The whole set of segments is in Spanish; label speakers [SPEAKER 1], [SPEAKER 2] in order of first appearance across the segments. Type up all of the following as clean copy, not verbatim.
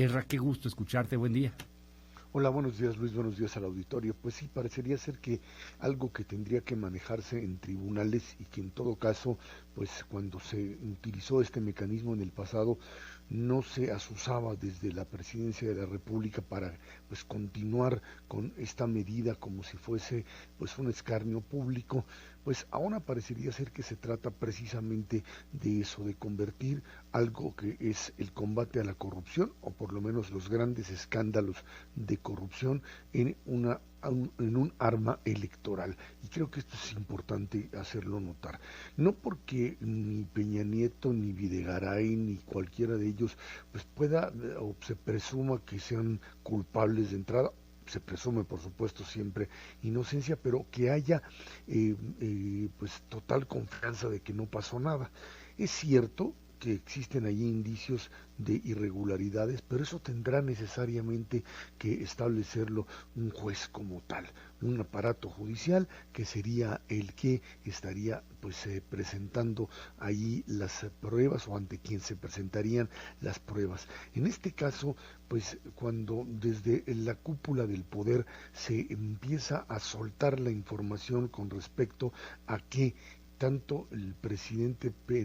[SPEAKER 1] Erra, qué gusto escucharte, buen día.
[SPEAKER 2] Hola, buenos días Luis, buenos días al auditorio. Pues sí, parecería ser que algo que tendría que manejarse en tribunales y que en todo caso, pues cuando se utilizó este mecanismo en el pasado, no se asusaba desde la presidencia de la República para pues continuar con esta medida como si fuese pues un escarnio público, pues ahora parecería ser que se trata precisamente de eso, de convertir algo que es el combate a la corrupción, o por lo menos los grandes escándalos de corrupción, en un arma electoral. Y creo que esto es importante hacerlo notar. No porque ni Peña Nieto, ni Videgaray, ni cualquiera de ellos pues pueda o se presuma que sean culpables de entrada, se presume por supuesto siempre inocencia, pero que haya pues total confianza de que no pasó nada. Es cierto que existen allí indicios de irregularidades, pero eso tendrá necesariamente que establecerlo un juez como tal, un aparato judicial que sería el que estaría pues presentando allí las pruebas o ante quien se presentarían las pruebas. En este caso, pues cuando desde la cúpula del poder se empieza a soltar la información con respecto a que tanto el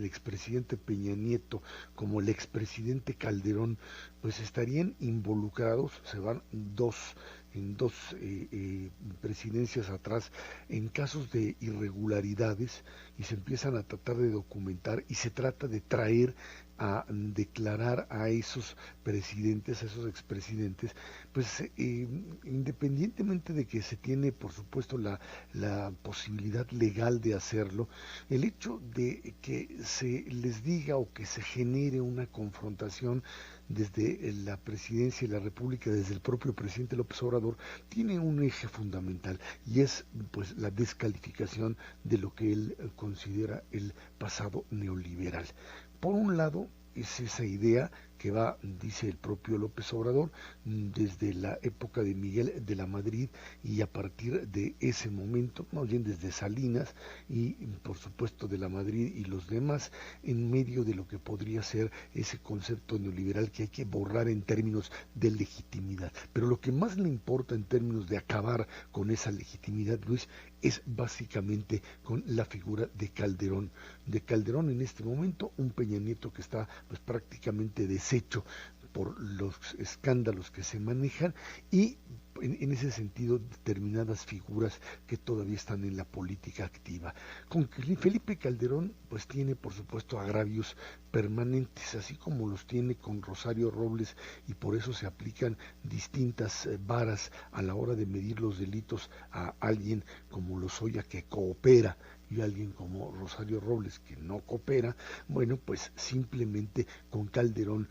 [SPEAKER 2] expresidente Peña Nieto como el expresidente Calderón, pues estarían involucrados, se van en dos presidencias atrás, en casos de irregularidades y se empiezan a tratar de documentar y se trata de traer a declarar a esos presidentes, a esos expresidentes, pues independientemente de que se tiene, por supuesto, la posibilidad legal de hacerlo, el hecho de que se les diga o que se genere una confrontación desde la presidencia de la República, desde el propio presidente López Obrador, tiene un eje fundamental y es pues la descalificación de lo que él considera el pasado neoliberal. Por un lado, es esa idea que va, dice el propio López Obrador, desde la época de Miguel de la Madrid y a partir de ese momento, más bien desde Salinas y por supuesto de la Madrid y los demás, en medio de lo que podría ser ese concepto neoliberal que hay que borrar en términos de legitimidad. Pero lo que más le importa en términos de acabar con esa legitimidad, Luis, es básicamente con la figura de Calderón en este momento, un Peña Nieto que está pues prácticamente deshecho por los escándalos que se manejan y en ese sentido determinadas figuras que todavía están en la política activa. Con Felipe Calderón pues tiene por supuesto agravios permanentes, así como los tiene con Rosario Robles y por eso se aplican distintas varas a la hora de medir los delitos a alguien como Lozoya que coopera y alguien como Rosario Robles que no coopera, bueno, pues simplemente con Calderón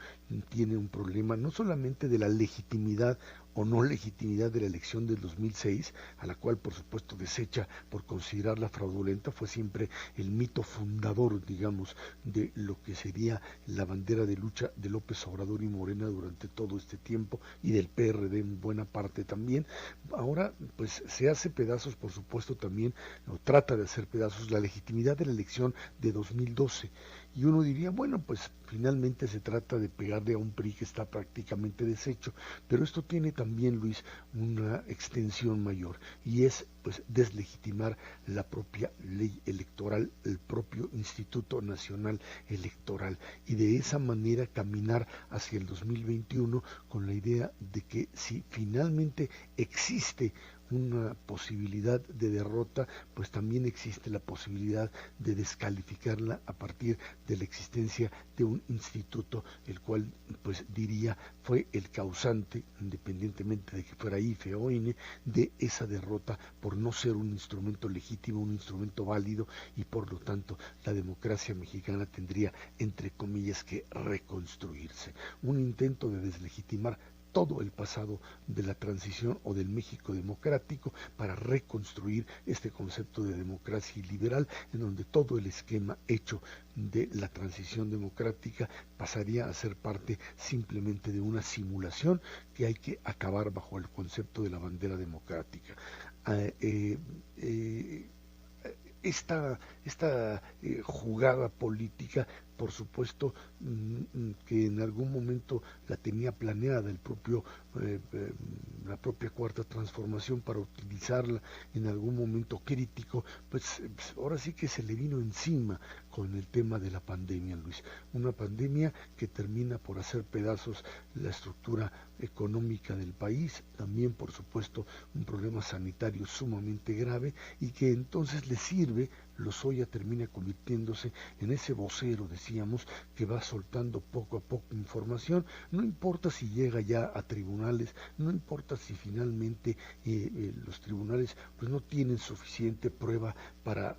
[SPEAKER 2] tiene un problema no solamente de la legitimidad o no legitimidad de la elección del 2006, a la cual por supuesto desecha por considerarla fraudulenta, fue siempre el mito fundador, digamos, de lo que sería la bandera de lucha de López Obrador y Morena durante todo este tiempo y del PRD en buena parte también. Ahora pues se hace pedazos por supuesto también, o trata de hacer pedazos la legitimidad de la elección de 2012 y uno diría, bueno, pues finalmente se trata de pegarle a un PRI que está prácticamente deshecho, pero esto tiene también, Luis, una extensión mayor y es pues deslegitimar la propia ley electoral, el propio Instituto Nacional Electoral y de esa manera caminar hacia el 2021 con la idea de que si finalmente existe una posibilidad de derrota, pues también existe la posibilidad de descalificarla a partir de la existencia de un instituto, el cual, pues diría, fue el causante, independientemente de que fuera IFE o INE, de esa derrota por no ser un instrumento legítimo, un instrumento válido, y por lo tanto la democracia mexicana tendría, entre comillas, que reconstruirse. Un intento de deslegitimar todo el pasado de la transición o del México democrático para reconstruir este concepto de democracia liberal en donde todo el esquema hecho de la transición democrática pasaría a ser parte simplemente de una simulación que hay que acabar bajo el concepto de la bandera democrática. Eh, eh, eh, esta jugada política por supuesto que en algún momento la tenía planeada la propia Cuarta Transformación para utilizarla en algún momento crítico, pues ahora sí que se le vino encima con el tema de la pandemia, Luis. Una pandemia que termina por hacer pedazos la estructura económica del país, también por supuesto un problema sanitario sumamente grave y que entonces le sirve, Lozoya termina convirtiéndose en ese vocero, decíamos, que va soltando poco a poco información, no importa si llega ya a tribunales, no importa si finalmente los tribunales pues no tienen suficiente prueba para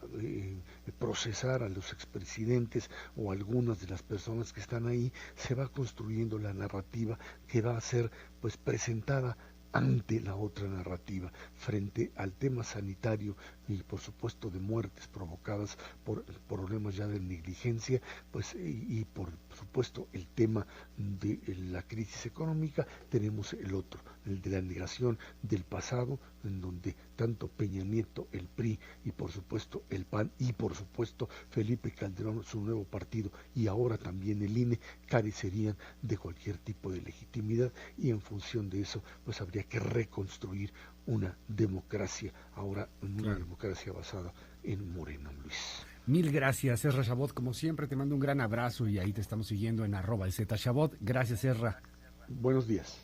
[SPEAKER 2] procesar a los expresidentes o algunas de las personas que están ahí, se va construyendo la narrativa que va a ser pues presentada ante la otra narrativa, frente al tema sanitario y por supuesto de muertes provocadas por problemas ya de negligencia, pues y por supuesto el tema de la crisis económica, tenemos el otro, el de la negación del pasado, en donde tanto Peña Nieto, el PRI y por supuesto el PAN y por supuesto Felipe Calderón, su nuevo partido y ahora también el INE carecerían de cualquier tipo de legitimidad y en función de eso pues habría que reconstruir una democracia, ahora una democracia basada en Morena, Luis.
[SPEAKER 1] Mil gracias, Ezra Chabot. Como siempre, te mando un gran abrazo y ahí te estamos siguiendo en @el Z Chabot. Gracias, Ezra.
[SPEAKER 2] Buenos días.